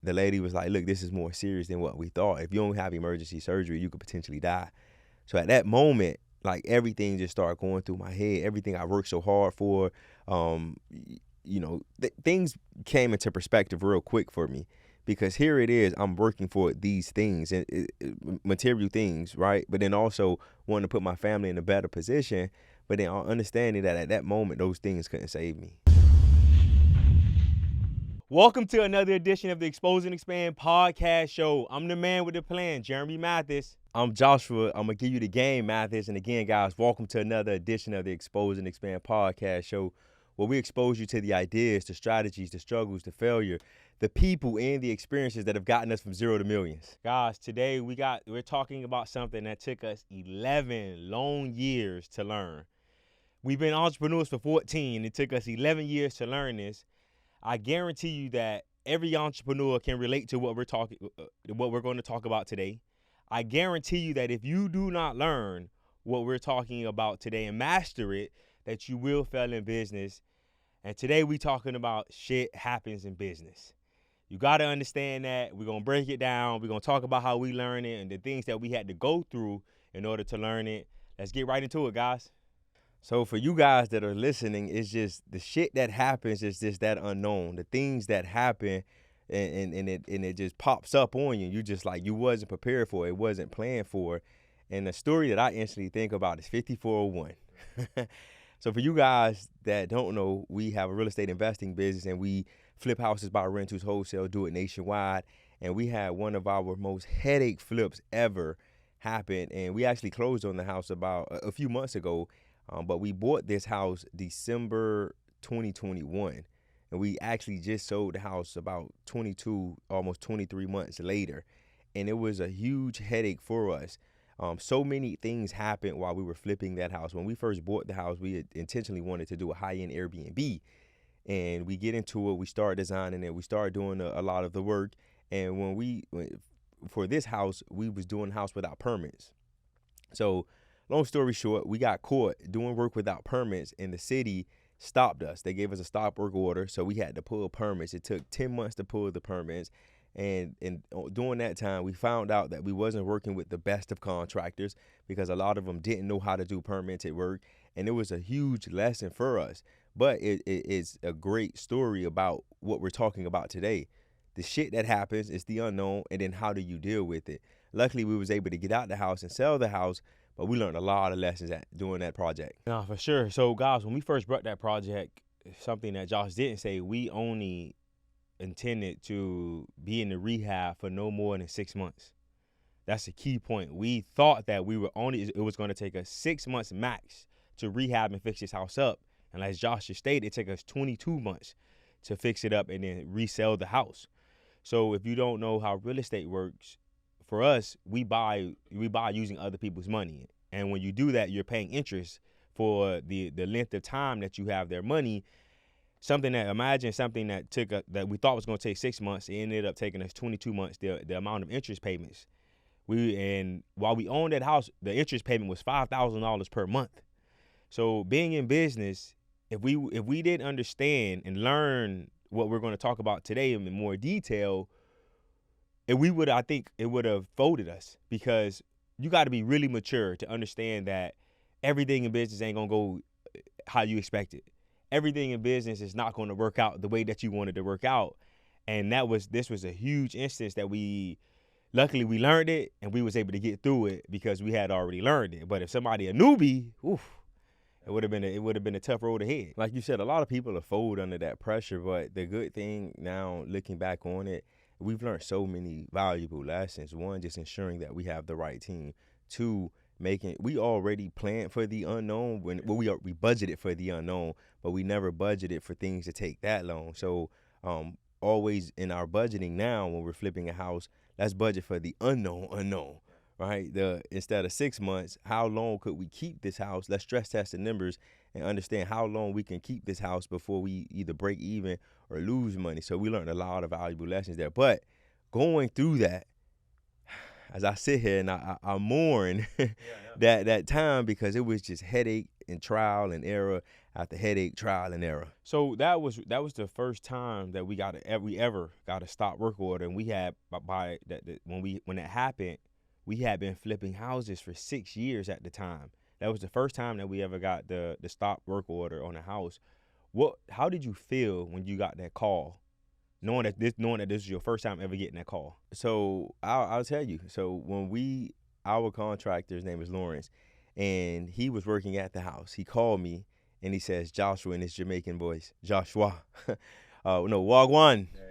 the lady was like, look, this is more serious than what we thought. If you don't have emergency surgery, you could potentially die. So at that moment, like everything just started going through my head. Everything I worked so hard for, things came into perspective real quick for me, because here it is, I'm working for these things and material things, right? But then also wanting to put my family in a better position. But then understanding that at that moment, those things couldn't save me. Welcome to another edition of the Expose and Expand podcast show. I'm the man with the plan, Jeremy Mathis. I'm Joshua. I'm going to give you the game, Mathis. And again, guys, welcome to another edition of the Expose and Expand podcast show, where we expose you to the ideas, the strategies, the struggles, the failure, the people, and the experiences that have gotten us from zero to millions. Guys, today we're talking about something that took us 11 long years to learn. We've been entrepreneurs for 14. It took us 11 years to learn this. I guarantee you that every entrepreneur can relate to what we're going to talk about today. I guarantee you that if you do not learn what we're talking about today and master it, that you will fail in business. And today we're talking about shit happens in business. You got to understand that. We're going to break it down. We're going to talk about how we learn it and the things that we had to go through in order to learn it. Let's get right into it, guys. So for you guys that are listening, it's just the shit that happens is just that unknown. The things that happen and it just pops up on you. You just like, you wasn't prepared for it. It wasn't planned for. And the story that I instantly think about is 5401. So for you guys that don't know, we have a real estate investing business and we flip houses, buy rentals, wholesale, do it nationwide. And we had one of our most headache flips ever happen. And we actually closed on the house about a few months ago. But we bought this house December 2021, and we actually just sold the house about 22, almost 23 months later. And it was a huge headache for us. So many things happened while we were flipping that house. When we first bought the house, we had intentionally wanted to do a high-end Airbnb. And we get into it, we start designing it, we start doing a lot of the work. And for this house, we was doing the house without permits. So long story short, we got caught doing work without permits, and the city stopped us. They gave us a stop work order, so we had to pull permits. It took 10 months to pull the permits, and during that time, we found out that we wasn't working with the best of contractors because a lot of them didn't know how to do permitted work, and it was a huge lesson for us. But it's a great story about what we're talking about today. The shit that happens is the unknown, and then how do you deal with it? Luckily, we was able to get out the house and sell the house, but we learned a lot of lessons doing that project. No, for sure. So, guys, when we first brought that project, something that Josh didn't say, we only intended to be in the rehab for no more than 6 months. That's a key point. We thought that it was going to take us 6 months max to rehab and fix this house up. And as Josh just stated, it took us 22 months to fix it up and then resell the house. So if you don't know how real estate works, for us, we buy using other people's money. And when you do that, you're paying interest for the length of time that you have their money. Imagine something that we thought was going to take 6 months, it ended up taking us 22 months, the amount of interest payments. And while we owned that house, the interest payment was $5,000 per month. So being in business, if we didn't understand and learn what we're going to talk about today in more detail, I think it would have folded us, because you got to be really mature to understand that everything in business ain't going to go how you expect it. Everything in business is not going to work out the way that you wanted to work out. And this was a huge instance that luckily we learned it and we was able to get through it because we had already learned it. But if somebody, a newbie, it would have been a tough road ahead. Like you said, a lot of people are fold under that pressure, but the good thing now, looking back on it, we've learned so many valuable lessons. One, just ensuring that we have the right team. Two, we already planned for the unknown we budgeted for the unknown, but we never budgeted for things to take that long. So always in our budgeting now, when we're flipping a house, let's budget for the unknown, right? Instead of 6 months, how long could we keep this house? Let's stress test the numbers and understand how long we can keep this house before we either break even or lose money. So we learned a lot of valuable lessons there. But going through that, as I sit here and I mourn that time, because it was just headache and trial and error after headache, trial and error. So that was the first time that we ever got a stop work order, and we had when that happened, we had been flipping houses for 6 years at the time. That was the first time that we ever got the stop work order on a house. How did you feel when you got that call, knowing that this was your first time ever getting that call? So I'll tell you. So when our contractor's name is Lawrence, and he was working at the house, he called me and he says, Joshua, in his Jamaican voice, Joshua, no, Wagwan. Yeah.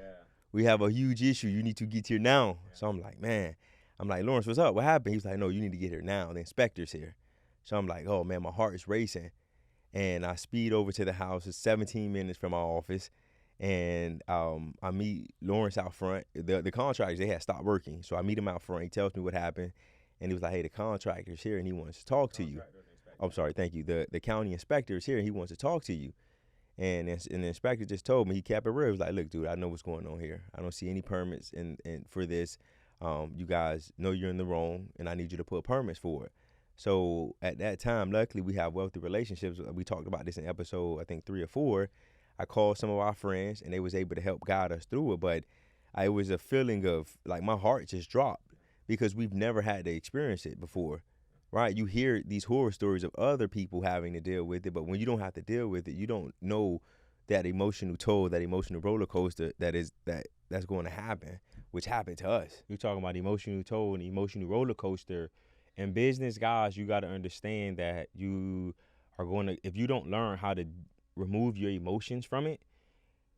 We have a huge issue. You need to get here now. Yeah. So I'm like, man, Lawrence, what's up? What happened? He's like, no, you need to get here now. The inspector's here. So I'm like, oh man, my heart is racing. And I speed over to the house. It's 17 minutes from my office. And I meet Lawrence out front. The contractors, they had stopped working. So I meet him out front. He tells me what happened. And he was like, hey, the contractor's here and he wants to talk to you. I'm sorry, thank you. The county inspector is here and he wants to talk to you. And the inspector just told me, he kept it real. He was like, look, dude, I know what's going on here. I don't see any permits for this. You guys know you're in the wrong, and I need you to put permits for it. So at that time, luckily, we have wealthy relationships. We talked about this in episode, I think, 3 or 4. I called some of our friends, and they was able to help guide us through it. But it was a feeling of, like, my heart just dropped because we've never had to experience it before, right? You hear these horror stories of other people having to deal with it, but when you don't have to deal with it, you don't know that emotional toll, that emotional roller coaster that's going to happen, which happened to us. You're talking about emotional toll and emotional roller coaster. In business, guys, you got to understand that you are going to, if you don't learn how to remove your emotions from it,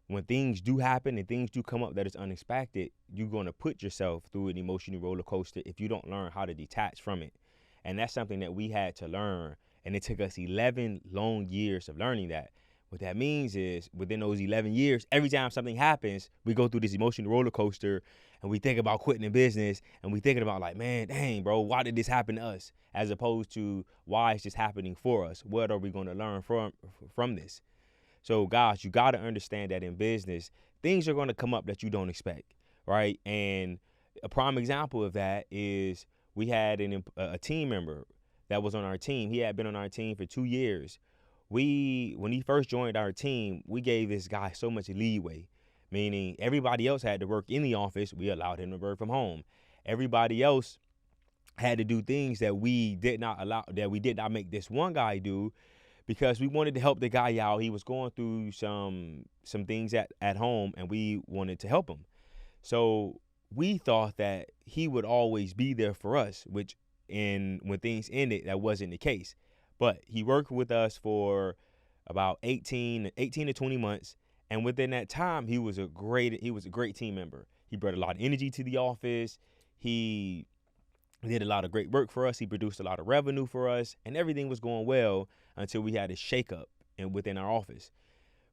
when things do happen and things do come up that is unexpected, you're going to put yourself through an emotional roller coaster if you don't learn how to detach from it. And that's something that we had to learn. And it took us 11 long years of learning that. What that means is within those 11 years, every time something happens, we go through this emotional roller coaster and we think about quitting the business and we thinking about like, man, dang, bro, why did this happen to us? As opposed to why is this happening for us? What are we going to learn from this? So guys, you got to understand that in business, things are going to come up that you don't expect, right? And a prime example of that is we had a team member that was on our team. He had been on our team for 2 years. When he first joined our team, we gave this guy so much leeway, meaning everybody else had to work in the office. We allowed him to work from home. Everybody else had to do things that we did not make this one guy do because we wanted to help the guy out. He was going through some things at home and we wanted to help him. So we thought that he would always be there for us, which when things ended, that wasn't the case. But he worked with us for about 18 to 20 months. And within that time, he was a great team member. He brought a lot of energy to the office. He did a lot of great work for us. He produced a lot of revenue for us. And everything was going well until we had a shakeup within our office.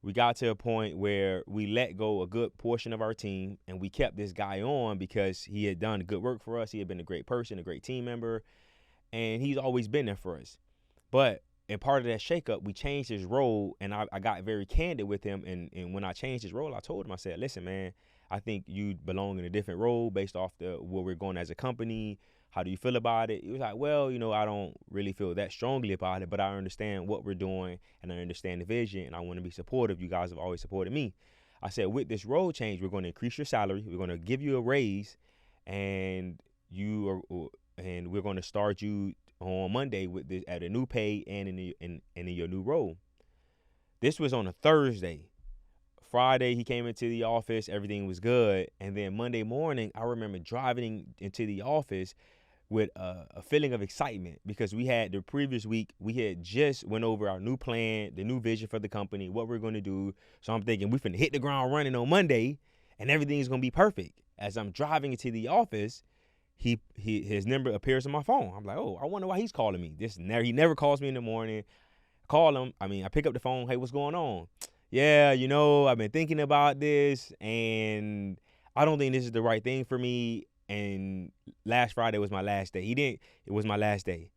We got to a point where we let go a good portion of our team and we kept this guy on because he had done good work for us. He had been a great person, a great team member, and he's always been there for us. But in part of that shakeup, we changed his role, and I got very candid with him. And when I changed his role, I told him, I said, listen, man, I think you belong in a different role based off where we're going as a company. How do you feel about it? He was like, well, I don't really feel that strongly about it, but I understand what we're doing, and I understand the vision, and I want to be supportive. You guys have always supported me. I said, with this role change, we're going to increase your salary. We're going to give you a raise, and we're going to start you on Monday with this at a new pay and in your new role. This was on a Thursday. Friday, he came into the office. Everything was good. And then Monday morning, I remember driving into the office with a feeling of excitement because we had the previous week, we had just went over our new plan, the new vision for the company, what we're going to do. So I'm thinking we're finna hit the ground running on Monday and everything's going to be perfect. As I'm driving into the office, his number appears on my phone. I'm like, oh, I wonder why he's calling me. He never calls me in the morning. Call him. I pick up the phone. Hey, what's going on? Yeah, I've been thinking about this and I don't think this is the right thing for me. And last Friday was my last day. It was my last day.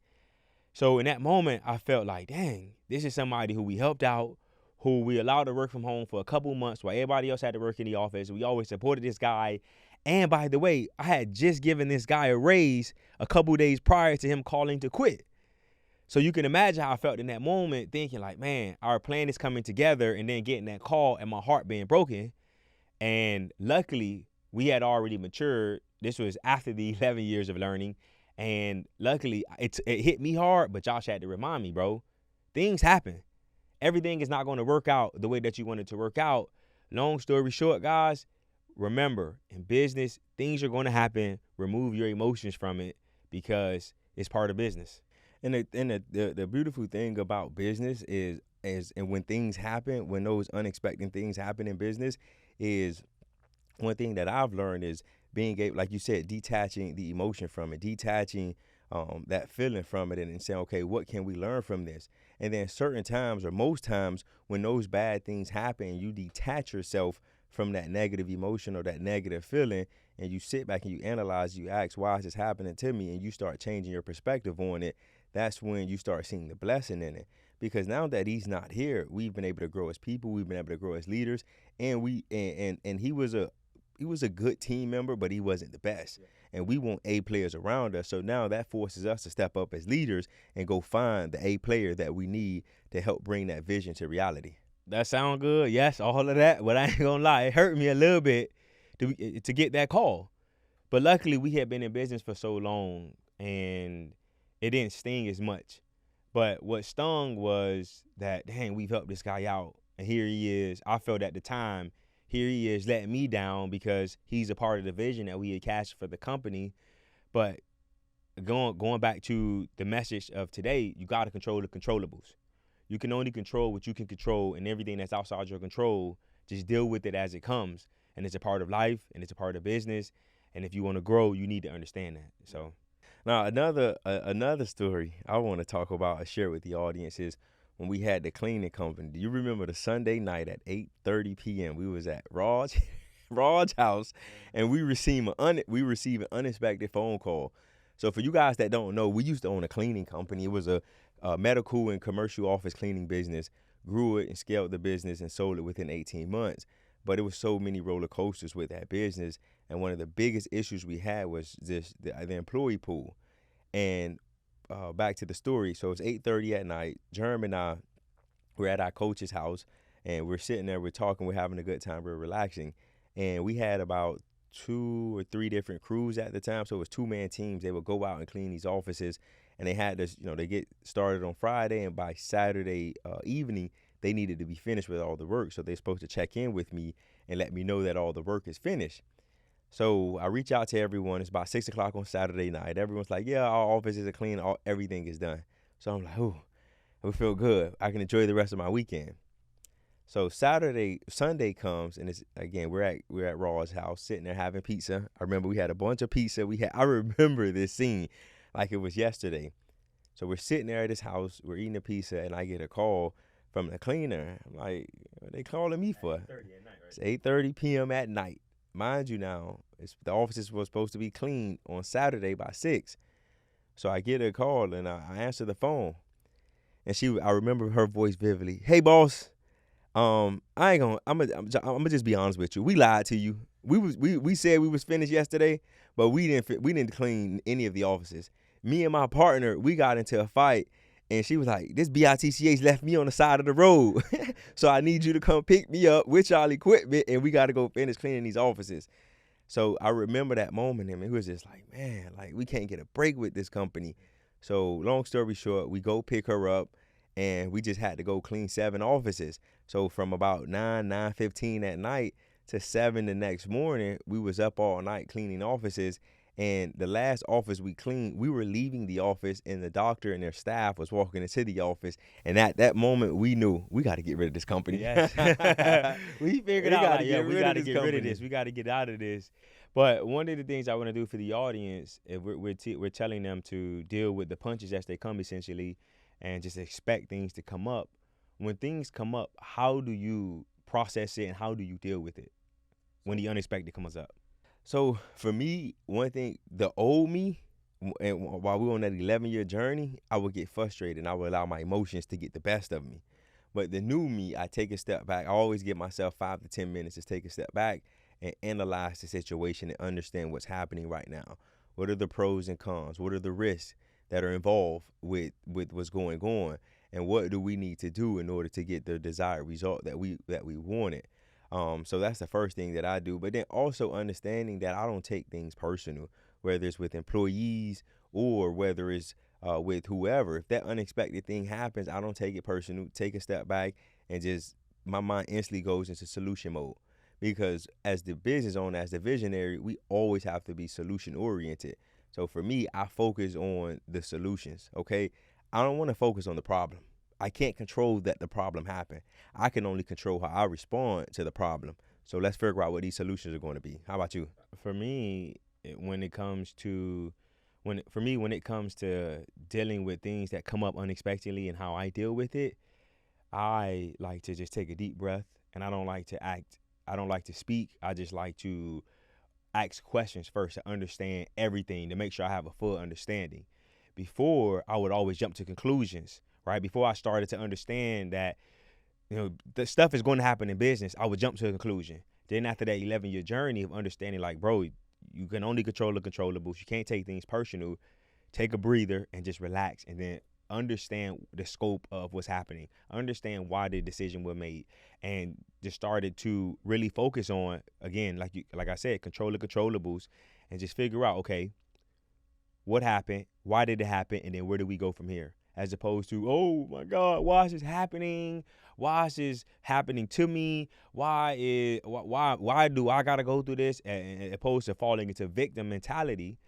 So in that moment, I felt like, dang, this is somebody who we helped out, who we allowed to work from home for a couple months while everybody else had to work in the office. We always supported this guy. And by the way, I had just given this guy a raise a couple days prior to him calling to quit. So you can imagine how I felt in that moment, thinking like, man, our plan is coming together, and then getting that call and my heart being broken. And luckily, we had already matured. This was after the 11 years of learning. And luckily, it hit me hard, but Josh had to remind me, bro, things happen. Everything is not going to work out the way that you want it to work out. Long story short, guys, remember, in business, things are going to happen. Remove your emotions from it because it's part of business. And the beautiful thing about business is and when things happen, when those unexpected things happen in business, is one thing that I've learned is being able, like you said, detaching the emotion from it, detaching that feeling from it, and saying, okay, what can we learn from this? And then certain times, or most times, when those bad things happen, you detach yourself from that negative emotion or that negative feeling, and you sit back and you analyze, you ask, why is this happening to me? And you start changing your perspective on it. That's when you start seeing the blessing in it. Because now that he's not here, we've been able to grow as people, we've been able to grow as leaders, and he was a good team member, but he wasn't the best. Yeah. And we want A players around us. So now that forces us to step up as leaders and go find the A player that we need to help bring that vision to reality. That sound good? Yes, all of that. But I ain't gonna lie, it hurt me a little bit to get that call. But luckily, we had been in business for so long, and it didn't sting as much. But what stung was that, dang, we've helped this guy out, and here he is. I felt at the time, here he is letting me down because he's a part of the vision that we had cast for the company. But going back to the message of today, you got to control the controllables. You can only control what you can control, and everything that's outside your control, just deal with it as it comes. And it's a part of life, and it's a part of business. And if you want to grow, you need to understand that. So now another story I want to talk about and share with the audience is when we had the cleaning company. Do you remember the Sunday night at 8:30 p.m.? We was at Raj's house, and we received an unexpected phone call. So for you guys that don't know, we used to own a cleaning company. It was a medical and commercial office cleaning business. Grew it and scaled the business and sold it within 18 months. But it was so many roller coasters with that business. And one of the biggest issues we had was the employee pool. And back to the story. So it's 8:30 at night. Jerm and I, we're at our coach's house, and we're sitting there, we're talking, we're having a good time, we're relaxing. And we had about 2 or 3 different crews at the time. So it was 2-man teams. They would go out and clean these offices. And they had this, they get started on Friday, and by Saturday evening, they needed to be finished with all the work. So they're supposed to check in with me and let me know that all the work is finished. So I reach out to everyone. It's about 6 o'clock on Saturday night. Everyone's like, yeah, our offices are clean. Everything is done. So I'm like, oh, we feel good. I can enjoy the rest of my weekend. So Sunday comes, and it's again, we're at Raw's house, sitting there having pizza. I remember we had a bunch of pizza. I remember this scene like it was yesterday. So we're sitting there at his house, we're eating a pizza, and I get a call from the cleaner. I'm like, what are they calling me for? 8:30 at night, right? It's 8:30 p.m. at night. Mind you now, the offices were supposed to be cleaned on Saturday by 6. So I get a call, and I answer the phone. And I remember her voice vividly. Hey, boss. I'm gonna just be honest with you. We lied to you. We said we was finished yesterday, but we didn't clean any of the offices. Me and my partner, we got into a fight, and she was like, this BITCH left me on the side of the road. So I need you to come pick me up with y'all equipment, and we got to go finish cleaning these offices. So I remember that moment, and it was just like, man, like we can't get a break with this company. So long story short, we go pick her up, and we just had to go clean 7 offices. So from about 9:15 at night to 7 the next morning, we was up all night cleaning offices. And the last office we cleaned, we were leaving the office, and the doctor and their staff was walking into the office. And at that moment, we knew we got to get rid of this company. Yes. We figured out, like, yeah, we got to get rid of this. We got to get out of this. But one of the things I want to do for the audience, if we're telling them to deal with the punches as they come, essentially, and just expect things to come up. When things come up, how do you process it, and how do you deal with it when the unexpected comes up? So for me, one thing, the old me, and while we were on that 11-year journey, I would get frustrated, and I would allow my emotions to get the best of me. But the new me, I take a step back. I always give myself 5 to 10 minutes to take a step back and analyze the situation and understand what's happening right now. What are the pros and cons? What are the risks? that are involved with what's going on, and what do we need to do in order to get the desired result that we wanted. So that's the first thing that I do. But then also understanding that I don't take things personal, whether it's with employees or whether it's with whoever. If that unexpected thing happens, I don't take it personal. Take a step back and just my mind instantly goes into solution mode. Because as the business owner, as the visionary, we always have to be solution oriented. So for me, I focus on the solutions. Okay, I don't want to focus on the problem. I can't control that the problem happened. I can only control how I respond to the problem. So let's figure out what these solutions are going to be. How about you? For me, when it comes to when it comes to dealing with things that come up unexpectedly and how I deal with it, I like to just take a deep breath, and I don't like to act. I don't like to speak. I just like to ask questions first to understand everything, to make sure I have a full understanding. Before, I would always jump to conclusions, right? Before I started to understand that, the stuff is going to happen in business, I would jump to a conclusion. Then after that 11-year journey of understanding, like, bro, you can only control the controllables. You can't take things personal. Take a breather and just relax, and then understand the scope of what's happening. Understand why the decision was made, and just started to really focus on, again, like I said, control the controllables, and just figure out, okay, what happened, why did it happen, and then where do we go from here? As opposed to, oh my God, why is this happening? Why is this happening to me? Why do I gotta go through this? And opposed to falling into victim mentality,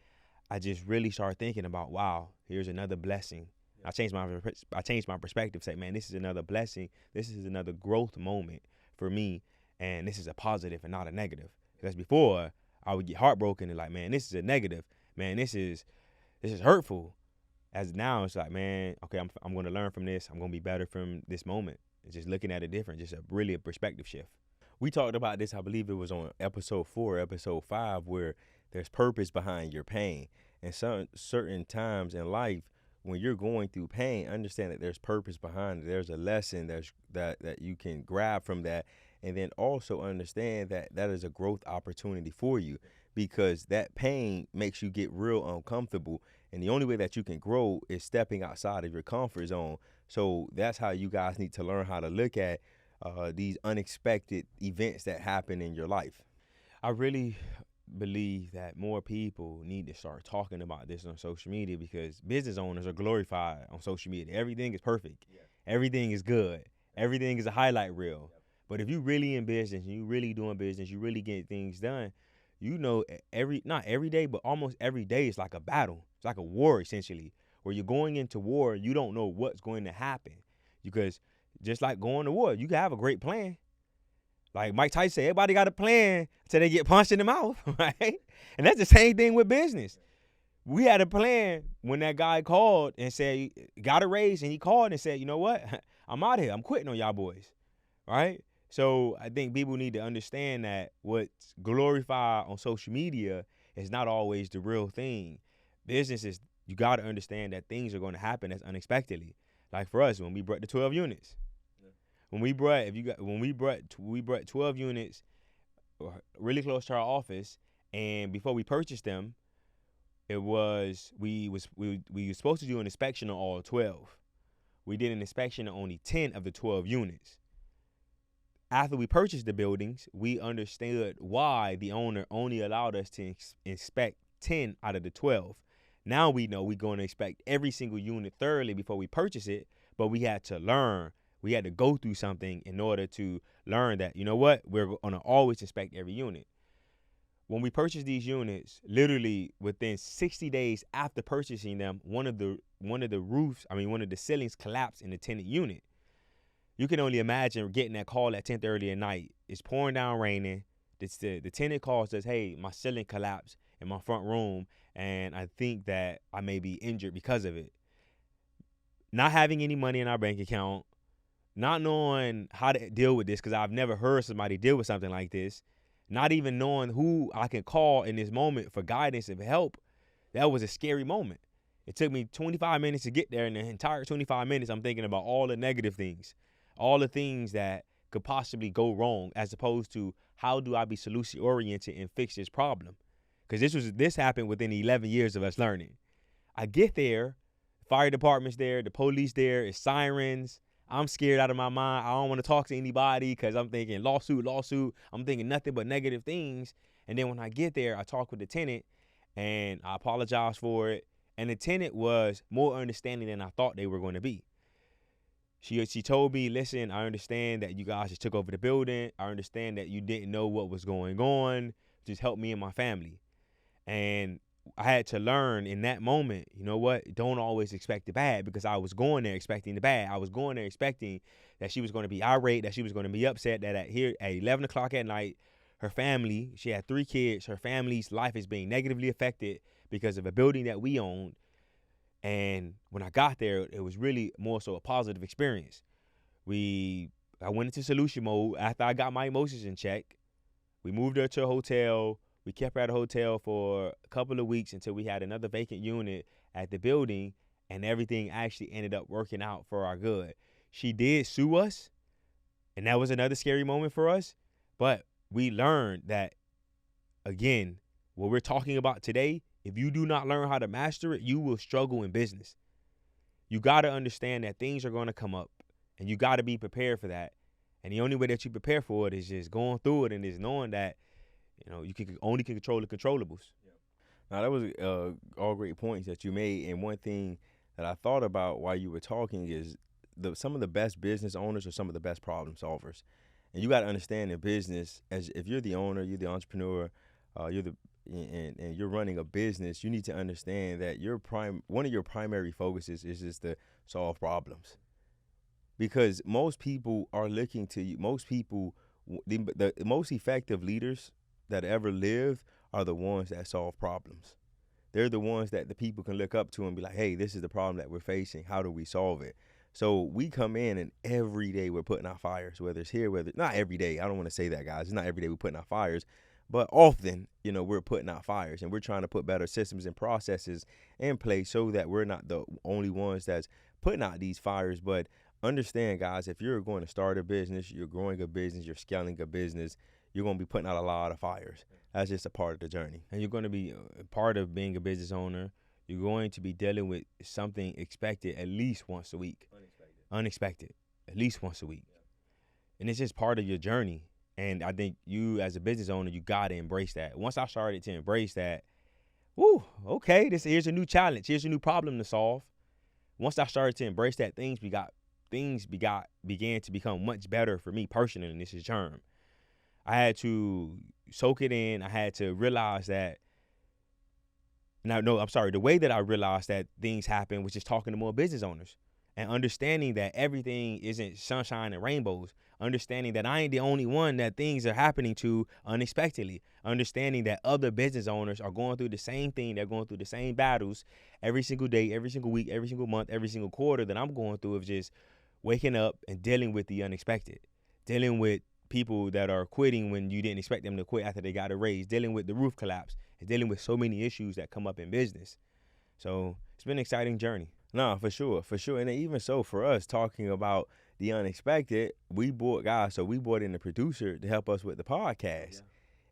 I just really started thinking about, wow, here's another blessing. I changed my perspective. Say, man, this is another blessing. This is another growth moment for me, and this is a positive and not a negative. Because before, I would get heartbroken and like, man, this is a negative. Man, this is hurtful. As now, it's like, man, okay, I'm going to learn from this. I'm going to be better from this moment. It's just looking at it different. Just a perspective shift. We talked about this, I believe it was on episode 4, episode 5, where there's purpose behind your pain. And certain times in life, when you're going through pain, understand that there's purpose behind it. There's a lesson that you can grab from that. And then also understand that that is a growth opportunity for you, because that pain makes you get real uncomfortable. And the only way that you can grow is stepping outside of your comfort zone. So that's how you guys need to learn how to look at these unexpected events that happen in your life. I really believe that more people need to start talking about this on social media, because business owners are glorified on social media. Everything is perfect. Yeah. Everything is good. Everything is a highlight reel. Yep. But if you really in business and you really doing business, you really get things done, not every day, but almost every day is like a battle. It's like a war, essentially, where you're going into war. You don't know what's going to happen, because just like going to war, you can have a great plan. Like Mike Tyson said, everybody got a plan until they get punched in the mouth, right? And that's the same thing with business. We had a plan when that guy called and said, got a raise, and he called and said, you know what? I'm out of here. I'm quitting on y'all boys, right? So I think people need to understand that what's glorified on social media is not always the real thing. Business is, you got to understand that things are going to happen as unexpectedly. Like for us, when we brought the 12 units. We brought 12 units really close to our office, and before we purchased them, we were supposed to do an inspection on all 12. We did an inspection on only 10 of the 12 units. After we purchased the buildings, we understood why the owner only allowed us to inspect 10 out of the 12. Now we know we're going to inspect every single unit thoroughly before we purchase it, but we had to learn. We had to go through something in order to learn that, you know what, we're going to always inspect every unit. When we purchased these units, literally within 60 days after purchasing them, one of the ceilings collapsed in the tenant unit. You can only imagine getting that call at 10:30 at night. It's pouring down, raining. The tenant calls says, hey, my ceiling collapsed in my front room, and I think that I may be injured because of it. Not having any money in our bank account, not knowing how to deal with this, because I've never heard somebody deal with something like this, not even knowing who I can call in this moment for guidance and help. That was a scary moment. It took me 25 minutes to get there, and the entire 25 minutes I'm thinking about all the negative things, all the things that could possibly go wrong, as opposed to how do I be solution oriented and fix this problem? Because this happened within 11 years of us learning. I get there, fire department's there, the police there, it's sirens. I'm scared out of my mind. I don't want to talk to anybody because I'm thinking lawsuit, lawsuit. I'm thinking nothing but negative things. And then when I get there, I talk with the tenant and I apologize for it. And the tenant was more understanding than I thought they were going to be. She told me, listen, I understand that you guys just took over the building. I understand that you didn't know what was going on. Just help me and my family. And I had to learn in that moment, you know what? Don't always expect the bad, because I was going there expecting the bad. I was going there expecting that she was going to be irate, that she was going to be upset, that at 11 o'clock at night, her family, she had 3 kids, her family's life is being negatively affected because of a building that we owned. And when I got there, it was really more so a positive experience. I went into solution mode after I got my emotions in check. We moved her to a hotel. We kept her at a hotel for a couple of weeks until we had another vacant unit at the building, and everything actually ended up working out for our good. She did sue us, and that was another scary moment for us. But we learned that, again, what we're talking about today, if you do not learn how to master it, you will struggle in business. You got to understand that things are going to come up, and you got to be prepared for that. And the only way that you prepare for it is just going through it and is knowing that, you can only control the controllables. Yeah. Now, that was all great points that you made. And one thing that I thought about while you were talking is some of the best business owners are some of the best problem solvers. And you got to understand in business, as if you're the owner, you're the entrepreneur, and you're running a business, you need to understand that one of your primary focuses is just to solve problems. Because most people are looking to you. Most people, the most effective leaders that ever lived are the ones that solve problems. They're the ones that the people can look up to and be like, hey, this is the problem that we're facing. How do we solve it? So we come in and every day we're putting out fires, whether it's here, not every day. I don't want to say that, guys. It's not every day we're putting out fires, but often, we're putting out fires, and we're trying to put better systems and processes in place so that we're not the only ones that's putting out these fires. But understand, guys, if you're going to start a business, you're growing a business, you're scaling a business, you're going to be putting out a lot of fires. That's just a part of the journey. And you're going to be part of being a business owner. You're going to be dealing with something expected at least once a week. Unexpected. At least once a week. Yeah. And it's just part of your journey. And I think you, as a business owner, you got to embrace that. Once I started to embrace that, okay, here's a new challenge. Here's a new problem to solve. Once I started to embrace that, things began to become much better for me personally in this term. I had to soak it in. I had to realize that. The way that I realized that things happen was just talking to more business owners and understanding that everything isn't sunshine and rainbows. Understanding that I ain't the only one that things are happening to unexpectedly. Understanding that other business owners are going through the same thing. They're going through the same battles every single day, every single week, every single month, every single quarter that I'm going through, of just waking up and dealing with the unexpected. Dealing with people that are quitting when you didn't expect them to quit after they got a raise. Dealing with the roof collapse. And dealing with so many issues that come up in business. So it's been an exciting journey. No, for sure. And even so, for us, talking about the unexpected, we brought in a producer to help us with the podcast.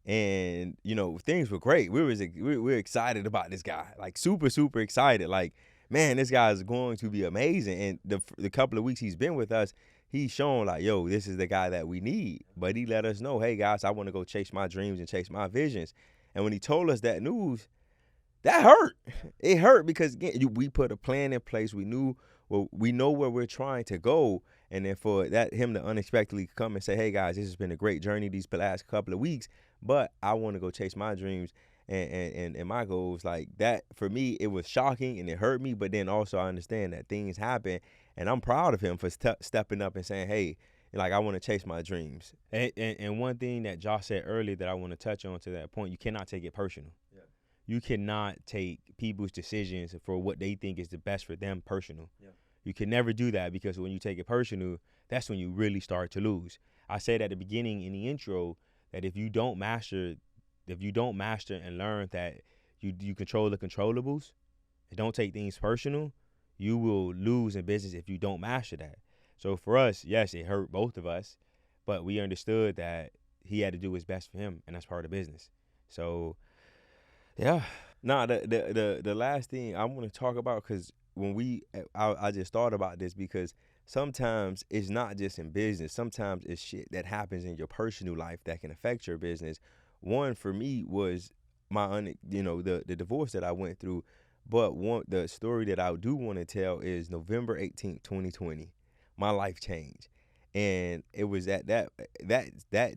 Yeah. And, things were great. We were excited about this guy, like super, super excited. Like, man, this guy is going to be amazing. And the couple of weeks he's been with us, he's shown like, yo, this is the guy that we need. But he let us know, hey, guys, I want to go chase my dreams and chase my visions. And when he told us that news, that hurt. It hurt because, again, we put a plan in place. We know where we're trying to go. And then for him to unexpectedly come and say, hey, guys, this has been a great journey these last couple of weeks, but I want to go chase my dreams and my goals. Like that, for me, it was shocking and it hurt me. But then also I understand that things happen. And I'm proud of him for stepping up and saying, hey, like, I want to chase my dreams. And one thing that Josh said earlier that I want to touch on to that point, you cannot take it personal. Yeah. You cannot take people's decisions for what they think is the best for them personal. Yeah. You can never do that, because when you take it personal, that's when you really start to lose. I said at the beginning in the intro that if you don't master and learn that you control the controllables and don't take things personal, you will lose in business if you don't master that. So for us, yes, it hurt both of us, but we understood that he had to do his best for him, and that's part of business. So, yeah. Nah, the last thing I want to talk about, because I just thought about this because sometimes it's not just in business. Sometimes it's shit that happens in your personal life that can affect your business. One for me was the divorce that I went through. But the story that I do want to tell is November 18th, 2020. My life changed. And it was at that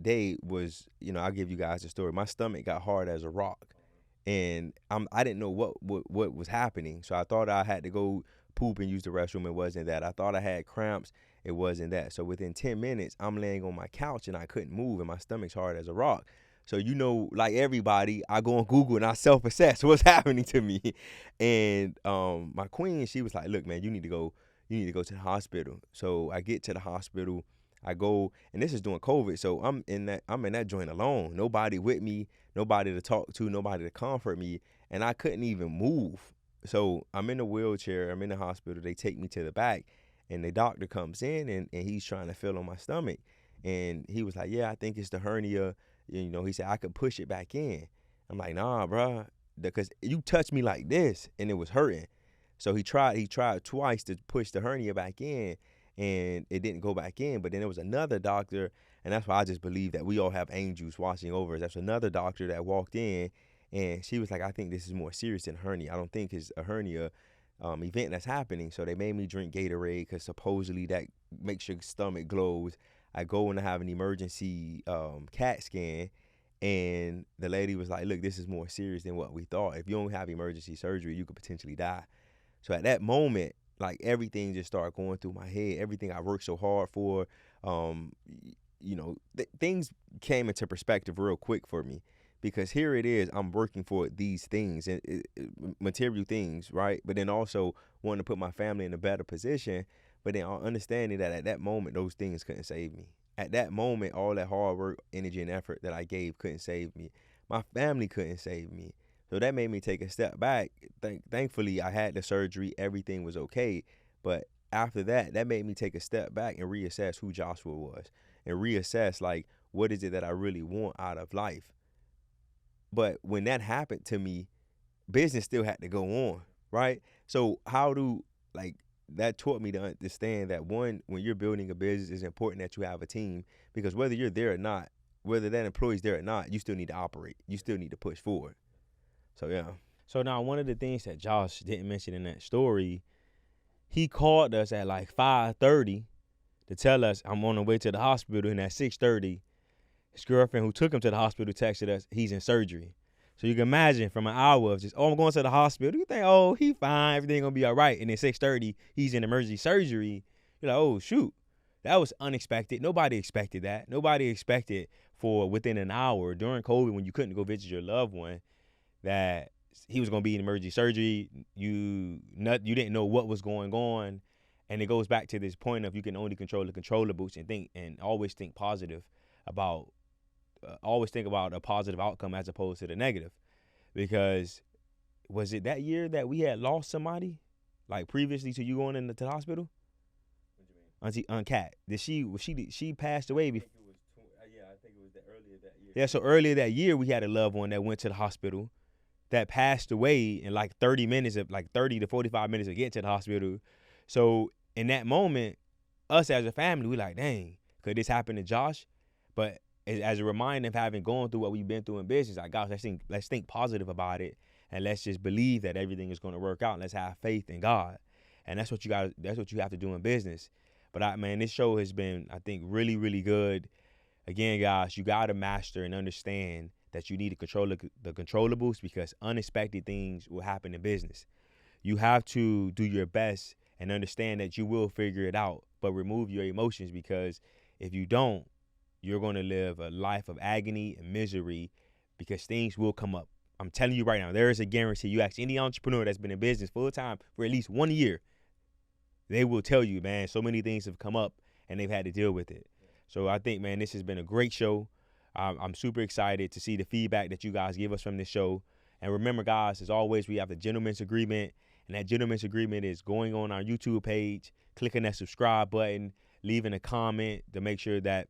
day was, I'll give you guys the story. My stomach got hard as a rock, and I didn't know what was happening. So I thought I had to go poop and use the restroom. It wasn't that. I thought I had cramps. It wasn't that. So within 10 minutes, I'm laying on my couch and I couldn't move, and my stomach's hard as a rock. So like everybody, I go on Google and I self-assess what's happening to me. And my queen, she was like, "Look, man, you need to go to the hospital." So I get to the hospital. I go, and this is during COVID, so I'm in that joint alone. Nobody with me, nobody to talk to, nobody to comfort me, and I couldn't even move. So I'm in a wheelchair. I'm in the hospital. They take me to the back, and the doctor comes in, and he's trying to feel on my stomach, and he was like, "Yeah, I think it's the hernia." He said I could push it back in. I'm like, "Nah, bro, because you touched me like this, and it was hurting." So he tried twice to push the hernia back in, and it didn't go back in. But then there was another doctor, and that's why I just believe that we all have angels watching over us. That's another doctor that walked in, and she was like, "I think this is more serious than hernia. I don't think it's a hernia event that's happening." So they made me drink Gatorade because supposedly that makes your stomach glows. I go and I have an emergency CAT scan, and the lady was like, "Look, this is more serious than what we thought. If you don't have emergency surgery, you could potentially die." So at that moment, like everything just started going through my head. Everything I worked so hard for, things came into perspective real quick for me, because here it is, I'm working for these things and material things, right? But then also wanting to put my family in a better position. But then understanding that at that moment, those things couldn't save me. At that moment, all that hard work, energy, and effort that I gave couldn't save me. My family couldn't save me. So that made me take a step back. Thankfully, I had the surgery. Everything was okay. But after that made me take a step back and reassess who Joshua was, and reassess, like, what is it that I really want out of life. But when that happened to me, business still had to go on, right? So that taught me to understand that, one, when you're building a business, it's important that you have a team, because whether you're there or not, whether that employee's there or not, you still need to operate. You still need to push forward. So, yeah. So now, one of the things that Josh didn't mention in that story, he called us at like 5:30 to tell us I'm on the way to the hospital, and at 6:30, his girlfriend who took him to the hospital texted us he's in surgery. So you can imagine, from an hour of just, I'm going to the hospital, you think, oh, he fine, everything gonna be all right, and then 6:30 he's in emergency surgery. You're like, oh shoot, that was unexpected. Nobody expected that. Nobody expected for within an hour during COVID, when you couldn't go visit your loved one, that he was gonna be in emergency surgery. You didn't know what was going on, and it goes back to this point of you can only control the controllables, and always think positive about. Always think about a positive outcome as opposed to the negative, because was it that year that we had lost somebody, like previously to you going into the hospital? What do you mean? Auntie Kat, she passed away before? I think it was earlier that year. Yeah, so earlier that year we had a loved one that went to the hospital, that passed away in like 30 to 45 minutes to get to the hospital. So in that moment, us as a family, we like, dang, could this happen to Josh? But as a reminder of having gone through what we've been through in business, like, gosh, let's think positive about it, and let's just believe that everything is going to work out. And let's have faith in God, and that's what you have to do in business. But man, this show has been, I think, really, really good. Again, guys, you got to master and understand that you need to control the controllables, because unexpected things will happen in business. You have to do your best and understand that you will figure it out, but remove your emotions, because if you don't, you're going to live a life of agony and misery, because things will come up. I'm telling you right now, there is a guarantee. You ask any entrepreneur that's been in business full time for at least 1 year, they will tell you, man, so many things have come up and they've had to deal with it. So I think, man, this has been a great show. I'm super excited to see the feedback that you guys give us from this show. And remember, guys, as always, we have the gentleman's agreement, and that gentleman's agreement is going on our YouTube page, clicking that subscribe button, leaving a comment to make sure that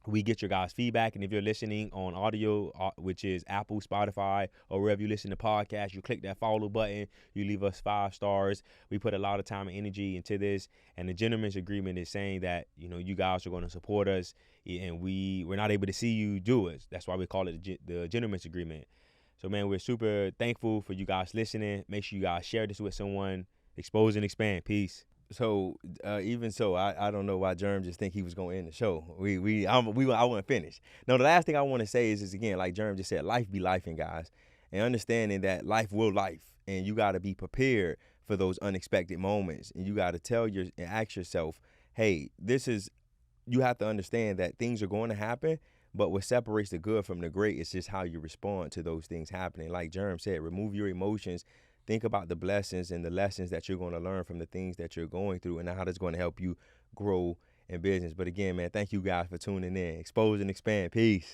We get your guys' feedback, and if you're listening on audio, which is Apple, Spotify, or wherever you listen to podcasts, you click that follow button, you leave us 5 stars. We put a lot of time and energy into this, and the gentleman's agreement is saying that, you know, you guys are going to support us, and we're not able to see you do it. That's why we call it the gentleman's agreement. So, man, we're super thankful for you guys listening. Make sure you guys share this with someone. Expose and expand. Peace. So even so, I don't know why Germ just think he was gonna end the show. I wasn't finished. No, the last thing I want to say is again, like Germ just said, life be lifing, guys, and understanding that life will life, and you got to be prepared for those unexpected moments, and you got to and ask yourself, hey, you have to understand that things are going to happen. But what separates the good from the great is just how you respond to those things happening. Like Germ said, remove your emotions. Think about the blessings and the lessons that you're going to learn from the things that you're going through and how that's going to help you grow in business. But again, man, thank you guys for tuning in. Expose and expand. Peace.